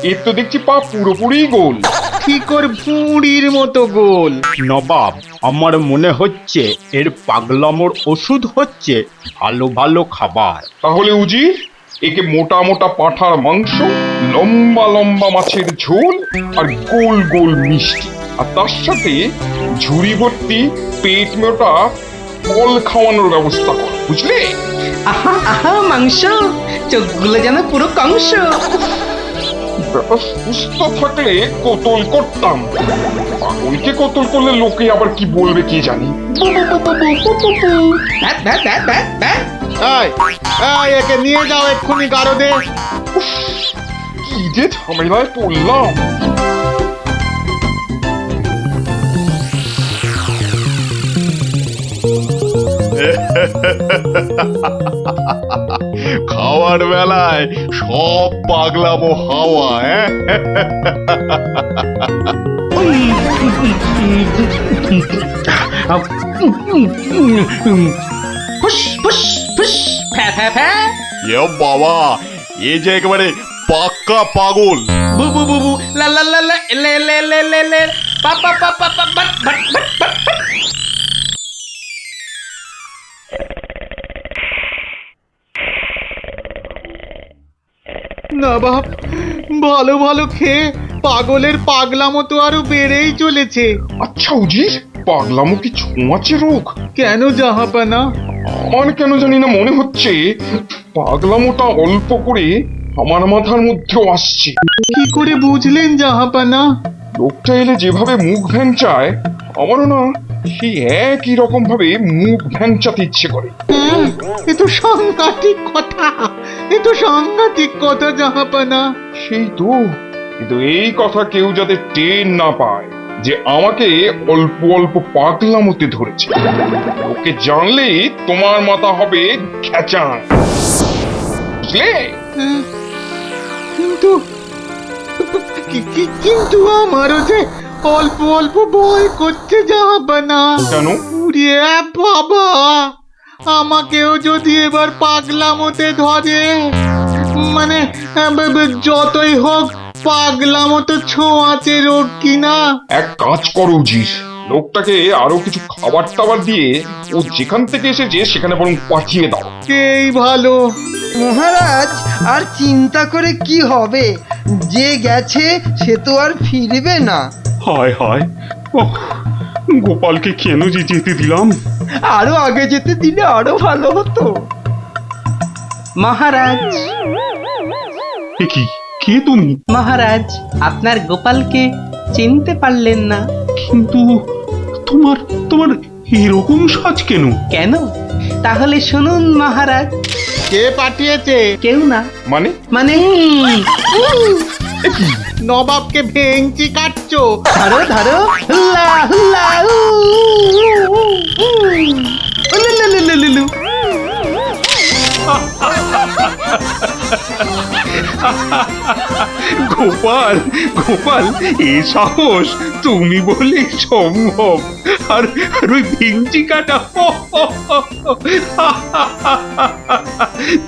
এর তো দেখছি পা পুরোপুরি গোল। ঠিক ওর ভুঁড়ির মতো গোল। নবাব, আমার মনে হচ্ছে এর পাগলামোর ওষুধ হচ্ছে ভালো ভালো খাবার। তাহলে উজির, একে মোটা মোটা পাঁঠার মাংস, লম্বা লম্বা মাছের ঝোল, আর গোল গোল মিষ্টি, আর তার সাথে ঝুড়ি ভর্তি পেট মোটা ফল খাওয়ানোর ব্যবস্থা কর, বুঝলে? আহা আহা মাংস, চোখগুলো যেন পুরো কংস। ব্যাপার সুস্থ থাকলে কতল করতাম, পাগলকে কতল করলে লোকে আবার কি বলবে কে জানি। বু বু বু বু বু বু বু। ধ্যাৎ ধ্যাৎ ধ্যাৎ ধ্যাৎ ধ্যাৎ। এই এই, একে নিয়ে যাও এক্ষুনি গারদে। কি যে ঝামেলায় পড়লাম। খাওয়ার বেলায় সব পাগলামো হাওয়া, হ্যাঁ? ফুস ফুস ফুস ফ্যা ফ্যা ফ্যা। এ বাবা, এ যে একেবারে পাক্কা পাগল। বু বু বু বু লা লা লা লা লে লে লে লে লে পা পা পা পা পা বাট বাট বাট বাট। না বাপ, ভালো ভালো খেয়ে পাগলের পাগলামো তো আরো বেড়েই চলেছে। আচ্ছা উজির, পাগলামো কি ছোঁয়াচে রোগ? কেন জাহাপানা? আমার কেন জানি না মনে হচ্ছে পাগলামোটা অল্প করে আমার মাথার মধ্যেও আসছে। কি করে বুঝলেন জাহাপানা? লোকটা এলে যেভাবে মুখ ভ্যাংচায়, আমারও না সেই একই রকম ভাবে মুখ ভ্যাংচাতে ইচ্ছে করে। হ্যাঁ, এ তো সাংঘাতিক কথা, এ তো সাংঘাতিক কথা জাহাপানা। সেই তো, কিন্তু এই কথা কেউ যাতে টের না পায় যে আমাকে অল্প অল্প পাগলামোতে ধরেছে। ওকে জানলেই তোমার মাথা হবে খেচান, বুঝলে? হ্যাঁ, কিন্তু কিন্তু আমারও যে অল্প অল্প ভয় করছে জাহাপানা। কেন? উড়িয়ে বাবা, আমাকেও যদি এবার পাগলামোতে ধরে, মানে যতই হোক পাগলামো তো ছোঁয়াচে রোগ কিনা। এক কাজ করো উজির, লোকটাকে আরো কিছু খাবার টাবার দিয়ে ও যেখান থেকে এসেছে সেখানে বরং পাঠিয়ে দাও। এই ভালো। মহারাজ, আর চিন্তা করে কি হবে? যে গেছে সে তো আর ফিরবে না। হায় হায়, ওহ, গোপালকে কেন যে যেতে দিলাম? আরো আগে যেতে দিলে আরো ভালো হতো। মহারাজ, এ কি, কে তুমি? মহারাজ, আপনার গোপালকে চিনতে পারলেন না? কিন্তু তোমার তোমার এরকম সাজ কেন? কেন? তাহলে শুনুন মহারাজ। কে পাঠিয়েছে? কেউ না। মানে? মানে নবাবকে ভেঙচি কাটছো? ধরো ধরো, হুল্লা হুল্লা উ, উ, উ, উ। উলু, লু, লু, লু, লু। গোপাল, গোপাল, এ সাহস তুমি বলে সম্ভব? আর আর ওই ভিঞ্চি কাটা,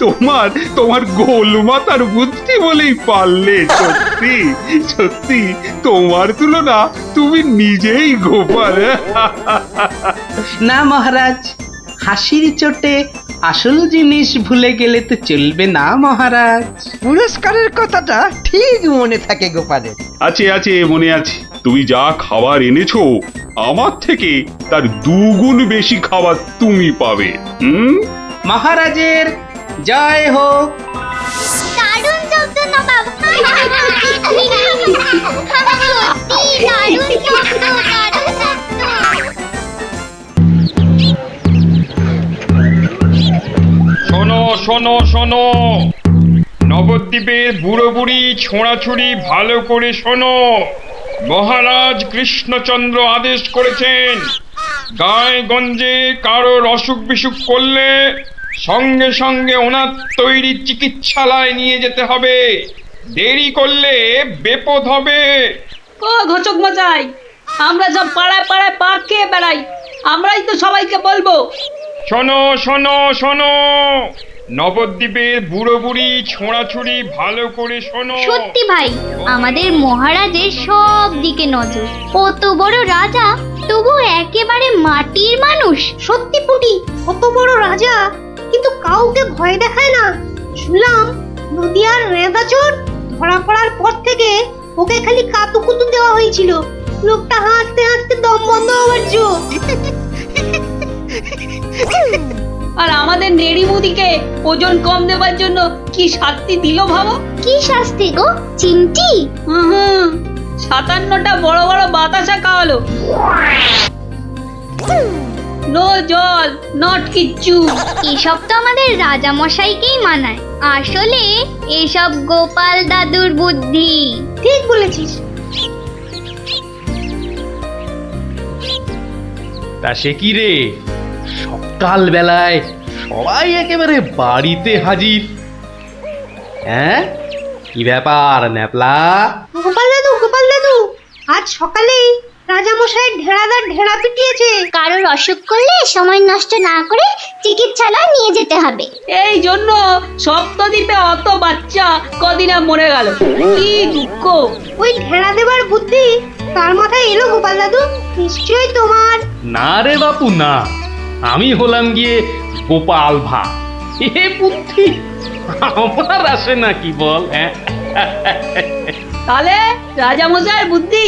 তোমার তোমার গোল মাথার বুদ্ধি বলেই পারলে। সত্যি সত্যি, তোমার তুলনা তুমি নিজেই গোপাল। না মহারাজ, হাসির চোটে আসল জিনিস ভুলে গেলে তো চলবে না মহারাজ। পুরস্কারের কথাটা ঠিক মনে থাকে গোপালের। আছে আছে, মনে আছে। তুমি যা খাবার এনেছো আমার থেকে তার 2 গুণ বেশি খাবার তুমি পাবে। মহারাজের জয় হোক। দারুণ শব্দ নবাব। সত্যি দারুণ শব্দ, দারুণ শব্দ। শোনো শোনো শোনো, নবদ্বীপের বুড়ো বুড়ি ছোঁড়াছুড়ি ভালো করে শোনো। মহারাজ কৃষ্ণচন্দ্র আদেশ করেছেন, গায়ে গঞ্জে কারোর অসুখ বিসুখ করলে সঙ্গে সঙ্গে ওনার তৈরি চিকিৎসালয় নিয়ে যেতে হবে। দেরি করলে বিপদ হবে। ও ঘচক মশাই, আমরা সব পাড়ায় পাড়ায় পা খেয়ে বেড়াই, আমরাই তো সবাইকে বলবো। শোনো শোনো শোনো, নবদ্বীপের বুড়ো বুড়ি ছোঁড়াছুড়ি ভালো করে শোনো। সত্যি ভাই, আমাদের মহারাজের সব দিকে নজর। কত বড় রাজা, তবু একেবারে মাটির মানুষ। সত্যি পুটি, কত বড় রাজা কিন্তু কাউকে ভয় দেখায় না। শুনলাম নদিয়ার রেঁদাচোর ধরা পড়ার পর থেকে ওকে খালি কাতুকুতু দেওয়া হয়েছিল। লোকটা হাসতে হাসতে দম বন্ধ হওয়ার জো। আর আমাদের নেড়িমুদিকে ওজন কম দেওয়ার জন্য কি শাস্তি দিল ভাবো। কি শাস্তি গো চিমটি? 57টা বড় বড় বাতাসা খাওয়ালো। নো জল নট কিচ্ছু। এসব তো আমাদের রাজা মশাইকেই মানায়, আসলে এসব গোপাল দাদুর বুদ্ধি। ঠিক বলেছিস। তা সে কি রে, সকাল বেলায় সবাই একেবারে বাড়িতে হাজির। হ্যাঁ, কি ব্যাপার ন্যাপলা? গোপাল দাদু আজ সকালেই রাজামশাইয়ের ঢেড়াদার ঢেড়া পিটিয়েছে। কারোর অসুখ করলে সময় নষ্ট না করে চিকিৎসালয় নিয়ে যেতে হবে। এই জন্য সপ্তদ্বীপে অত বাচ্চা কদিনা মরে গেল। কি দুঃখ। ওই ঢেড়া দেবার বুদ্ধি তার মাথায় এলো গোপাল দাদু? নিশ্চয়ই তোমার। না রে বাপু না, আমি হলাম গিয়ে গোপাল ভাঁ। এ বুদ্ধি আমার আসে নাকি বল? হ্যাঁ, তাহলে রাজামশাইয়ের বুদ্ধি?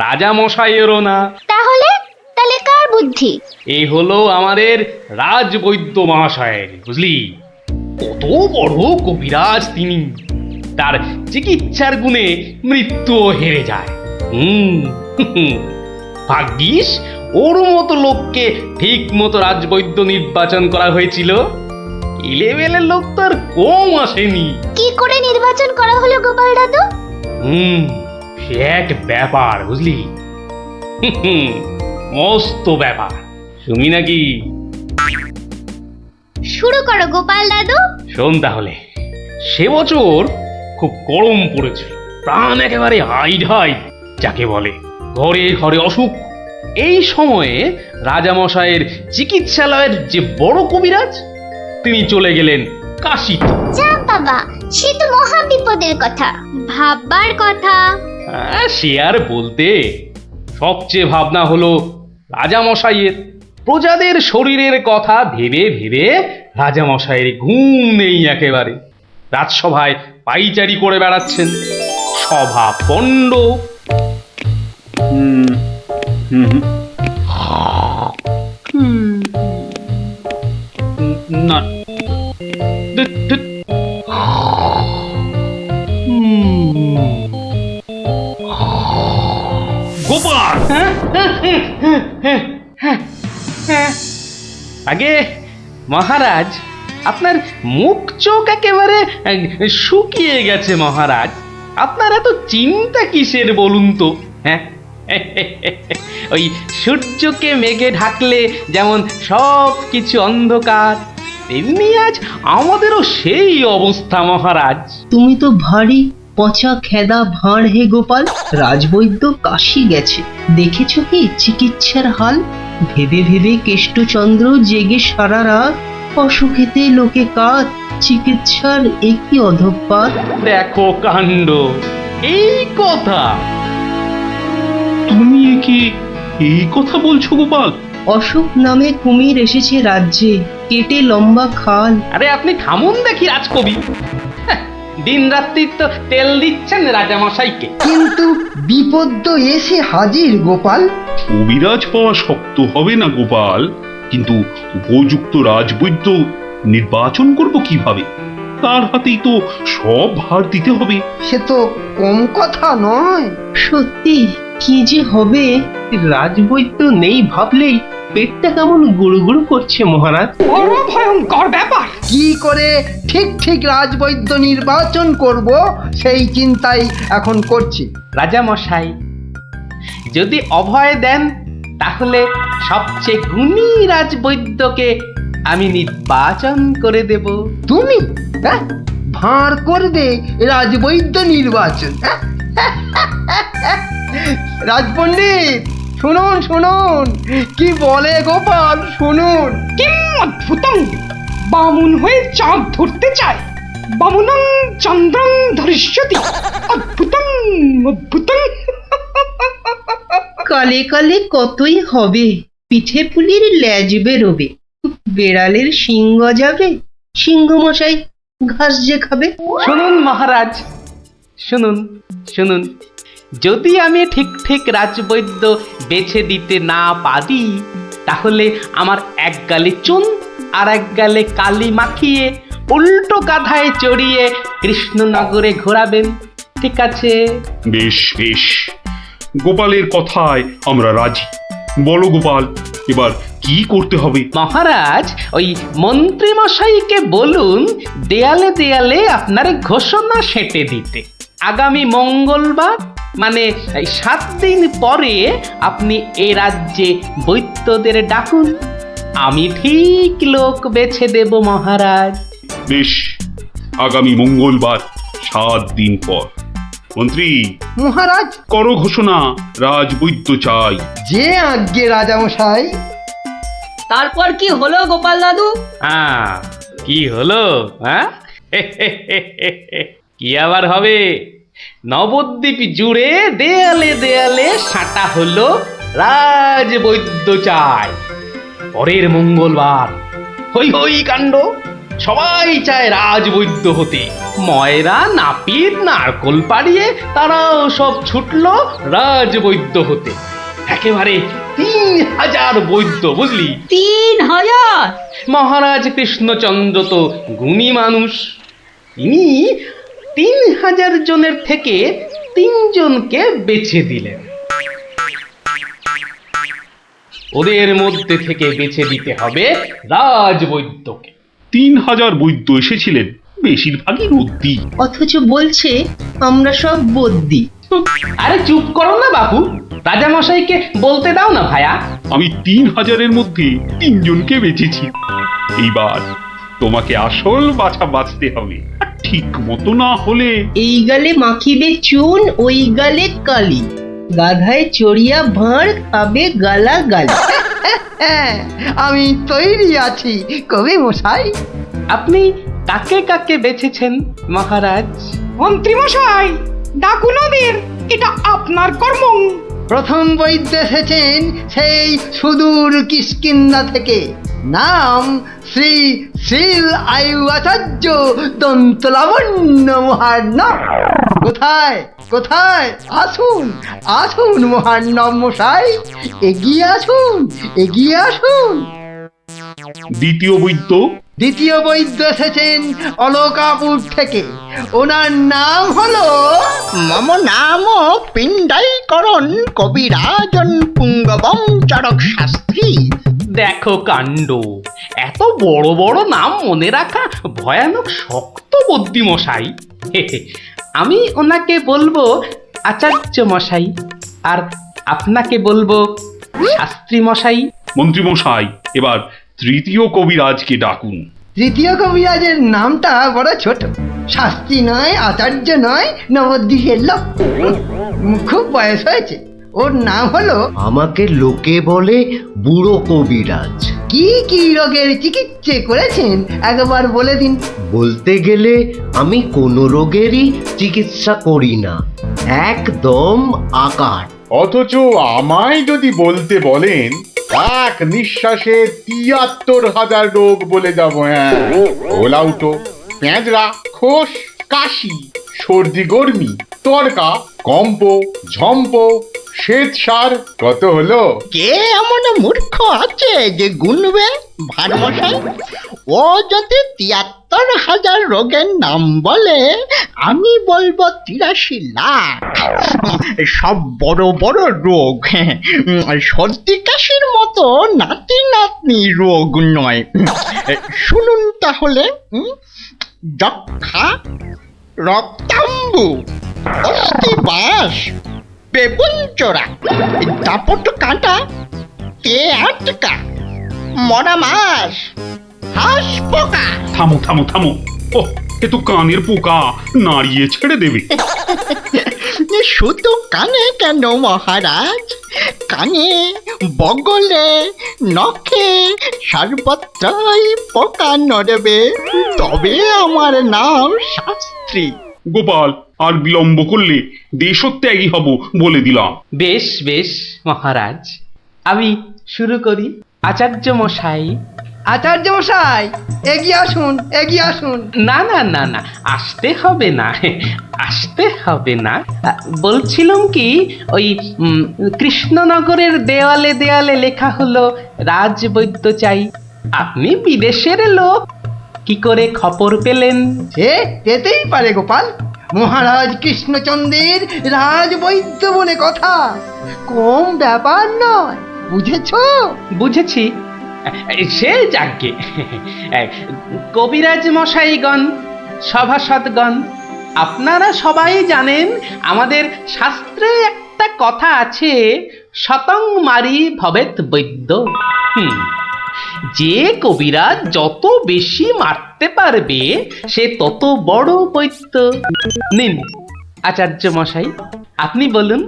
রাজা মশাইয়েরও না। তাহলে কার বুদ্ধি? এই হলো আমাদের রাজবৈদ্য মহাশয়ের, বুঝলি? কত বড় কবিরাজ তিনি, তার চিকিৎসার গুণে মৃত্যুও হেরে যায়। ভাগ্যিস ওর মতো লোককে ঠিক মতো রাজবৈদ্য নির্বাচন করা হয়েছিল। ইলেভেলের লোক তো আর কম আসেনি। কি করে নির্বাচন করা হলো গোপাল দাদু? সে এক ব্যাপার, বুঝলি? মস্ত ব্যাপার, শুনি নাকি? শুরু করো গোপাল দাদু। শোন তাহলে। সে বছর খুব গরম পড়েছিল, প্রাণ একেবারে হাই ঢাই যাকে বলে। ঘরে ঘরে অসুখ। এই সময়ে রাজামশাইয়ের চিকিৎসালয়ের যে বড় কবিরাজ, তিনি চলে গেলেন কাশীতে। যা বাবা, সে তো মহা বিপদের কথা, ভাববার কথা। সে আর বলতে, সবচেয়ে ভাবনা হলো রাজামশাইয়ের। প্রজাদের শরীরের কথা ভেবে ভেবে রাজামশাইয়ের ঘুম নেই একেবারে। রাজসভায় পাইচারি করে বেড়াচ্ছেন, সভা পণ্ড। না, গোপাল! আগে মহারাজ, আপনার মুখ চোখ একেবারে শুকিয়ে গেছে মহারাজ। আপনার এত চিন্তা কিসের বলুন তো? হ্যাঁ, ওই সূর্যকে মেঘে ঢাকলে যেমন সব কিছু অন্ধকার, তেমনি আজ আমাদেরও সেই অবস্থা মহারাজ। তুমি তো ভারী পচা খেদা ভাঁড় হে গোপাল। রাজবৈদ্য কাশি গেছে, দেখেছ কি চিকিৎসার হাল? ভেবে ভেবে কেষ্টচন্দ্র জেগে সারা রাত, অসুখেতে লোকে কাত, চিকিৎসার একই অধঃপাত। দেখো কাণ্ড, এই কথা! তুমি কি এই কথা বলছো গোপাল? অসুখ নামে কুমির এসেছে রাজ্যে, কেটে লম্বা খাল। আরে আপনি থামুন দেখি রাজকবি। দিন রাত্রি তো তেল দিচ্ছেন রাজামশাইকে। কিন্তু বিপদ তো এসে হাজির গোপাল। কবিরাজ পাওয়া শক্ত হবে না গোপাল, কিন্তু উপযুক্ত রাজবৈদ্য নির্বাচন করব কিভাবে? তার হাতেই তো সব ভার দিতে হবে। সে তো কম কথা নয়। সত্যি কি যে হবে, রাজবৈদ্য নেই ভাবলেই পেটটা কেমন গুড়গুড় করছে মহারাজ। বড় ভয়ঙ্কর ব্যাপার। কি করে ঠিক ঠিক রাজবৈদ্য নির্বাচন করব সেই চিন্তাই এখন করছি। রাজামশাই যদি অভয় দেন, তাহলে সবচেয়ে গুণী রাজবৈদ্যকে আমি নির্বাচন করে দেব। তুমি ভাঁড় করবে রাজবৈদ্য নির্বাচন? রাজপণ্ডিত শুনুন শুনুন, কি বলে গোপাল শুনুন। কিম অদ্ভুতং! বামুন হয়ে চাঁদ ধরতে চায়। বামুনং চন্দ্রং ধরিষ্যতি। অদ্ভুতং অদ্ভুতং! কালে কালে কতই হবে, পিঠে পুলির ল্যাজ বেরোবে, বেড়ালের সিংহ যাবে, সিংহ মশাই ঘাস যে খাবে। শুনুন মহারাজ, শুনুন শুনুন, যদি আমি ঠিক ঠিক রাজবৈদ্য বেছে দিতে না পারি, তাহলে আমার এক গালে চুন আর এক গালে কালি মাখিয়ে উল্টো গাধায় চড়িয়ে কৃষ্ণনগরে ঘোরাবেন, ঠিক আছে? বেশ বেশ, গোপালের কথায় আমরা রাজি। বলো গোপাল, এবার কি করতে হবে? মহারাজ, ওই মন্ত্রী মশাইকে বলুন দেয়ালে দেয়ালে আপনার ঘোষণা সেঁটে দিতে। আগামী মঙ্গলবার মানে 7 দিন পরে আপনি এ রাজ্যে বৈদ্যদের ডাকুন। আমি ঠিক লোক বেছে দেব মহারাজ। বেশ, আগামী মঙ্গলবার 7 দিন পর। মন্ত্রী, মহারাজ, করো ঘোষণা, রাজবৈদ্য চাই। যে আজ্ঞে রাজামশাই। তারপর কি হলো গোপাল দাদু? কি হলো? কি আবার হবে? নবদ্বীপ জুড়ে দেয়ালে দেয়ালে সাঁটা হলো রাজবৈদ্য চাই। পরের মঙ্গলবার হই হই কাণ্ড, সবাই চায় রাজবৈদ্য হতে। ময়রা, নাপিত, নারকোল পাড়িয়ে তারাও সব ছুটলো রাজবৈদ্য হতে। একেবারে 3000 বৈদ্য, বুঝলি? 3000! মহারাজ কৃষ্ণচন্দ্র তো গুণী মানুষ, তিনি 3000 জনের থেকে 3 জনকে বেছে দিলেন। ওদের মধ্যে থেকে বেছে দিতে হবে রাজবৈদ্যকে। 3000 বৈদ্য এসেছিলেন, বেশিরভাগই রদ্দি। অথচ বলছে আমরা সব বদ্যি। আরে চুপ করো না বাপু, রাজামশাইকে বলতে দাও না ভায়া। আমি 3000-এর মধ্যে 3 জনকে বেঁচেছি। এইবার তোমাকে আসল বাছা বাঁচতে হবে, আর ঠিক মতো না হলে এই গালে মাখিবে চুন, ওই গালে কালি, গাধায় চড়িয়া ভাঁড় খাবে গালা গালি। আমি তৈরি আছি কবি মশাই। আপনি কাকে কাকে বেছেছেন মহারাজ? মন্ত্রী মশাই, ডাকুন ওদের, এটা আপনার কর্ম। প্রথম বৈদ্য এসেছেন সেই সুদূর কিষ্কিন্ধা থেকে, নাম শ্রী শ্রীল আয়ু আচার্য দন্তলাবণ্য মহার্ণব। কোথায় কোথায়? আসুন আসুন মহার্ণব মশাই, এগিয়ে আসুন এগিয়ে আসুন। দ্বিতীয় বৈদ্য? দ্বিতীয় বৈদ্য এসেছেন অলকাপুর থেকে, ওনার নাম হলো মম নাম পিণ্ডাইকরণ কবিরাজন পুঙ্গবং চরক শাস্ত্রী। দেখো কাণ্ড, এত বড় বড় নাম মনে রাখা ভয়ানক শক্ত বুদ্ধি মশাই। আমি ওনাকে বলবো আচার্য মশাই, আর আপনাকে বলবো শাস্ত্রী মশাই। মন্ত্রী মশাই, এবার তৃতীয় কবিরাজকে ডাকুন। তৃতীয় কবিরাজের নামটা বড় ছোট, শাস্ত্রী নয়, আচার্য নয়, নবদ্বীপের লোক, খুব বয়স হয়েছে। ওর নাম হলো, আমাকে লোকে বলে বুড়ো কবিরাজ। কি কি রোগের চিকিৎসা করেছেন একবার বলে দিন। বলতে গেলে আমি কোনো রোগেরই চিকিৎসা করি না, একদম আকার। অথচ আমায় যদি বলতে বলেন, এক নিঃশ্বাসে 73,000 রোগ বলে যাব। হ্যাঁ, ওলাউটো, পেঁজরা, খোস, কাশি, সর্দি গর্মি, তরকা, কম্প, ঝম্প, শ্বেত সার, কত হলো? কে এমন মূর্খ আছে যে গুনবে ভারমশাই? ও যদি 73,000 রোগের নাম বলে, আমি বলবো 83 লাখ। সব বড় বড় রোগ, সর্দি কাশির মতো নাতি নাতনি রোগ নয়। শুনুন তাহলে, যক্ষা, রক্তাম্বু, অস্থিবাস, বেগুন চোরা, দাপট কাঁটা, আটকা, মরা মাছ, হাঁস পোকা। থামো থামো থামো, ও এ তো কানের পোকা, নাড়িয়ে ছেড়ে দেবে। শুধু কানে কেন মহারাজ, কানে, বগলে, নখে, সর্বত্রই পোকা নড়বে, তবে আমার নাম শাস্ত্রী। গোপাল, আর বিলম্ব করলে দেশত্যাগী হব বলে দিলাম। বেশ বেশ মহারাজ, আমি শুরু করি। আচার্য মশাই, আচার্য মশাই, এগিয়ে আসুন এগিয়ে আসুন। না না না না, আসতে হবে না, আসতে হবে না। বলছিলাম কি, ওই কৃষ্ণনগরের দেওয়ালে দেওয়ালে লেখা হলো রাজবৈদ্য চাই। আপনি বিদেশের লোক, কি করে খবর পেলেন? সে যেতেই পারে গোপাল, মহারাজ কৃষ্ণচন্দ্রের রাজবৈদ্য বলে কথা, কম ব্যাপার নয়। বুঝেছো? বুঝেছি। সে যাকে কবিরাজ মশাইগণ, সভাসদগণ, আপনারা সবাই জানেন আমাদের শাস্ত্রে একটা কথা আছে, শতং মারি ভবেত বৈদ্য। যে কবিরাজ যত বেশি মারতে পারবে সে তত বড় বৈদ্য। নিন আচার্য মশাই, আপনি বলুন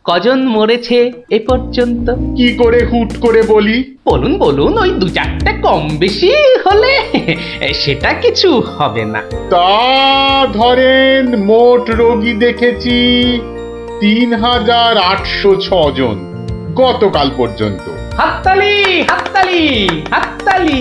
কজন মরেছে এ পর্যন্ত? কি করে হুট করে বলি? বলুন বলুন, ওই দু চারটে কম বেশি হলে সেটা কিছু হবে না। তা ধরেন মোট রোগী দেখেছি ৩,৮০৬ জন গতকাল পর্যন্ত। হাততালি হাততালি হাততালি।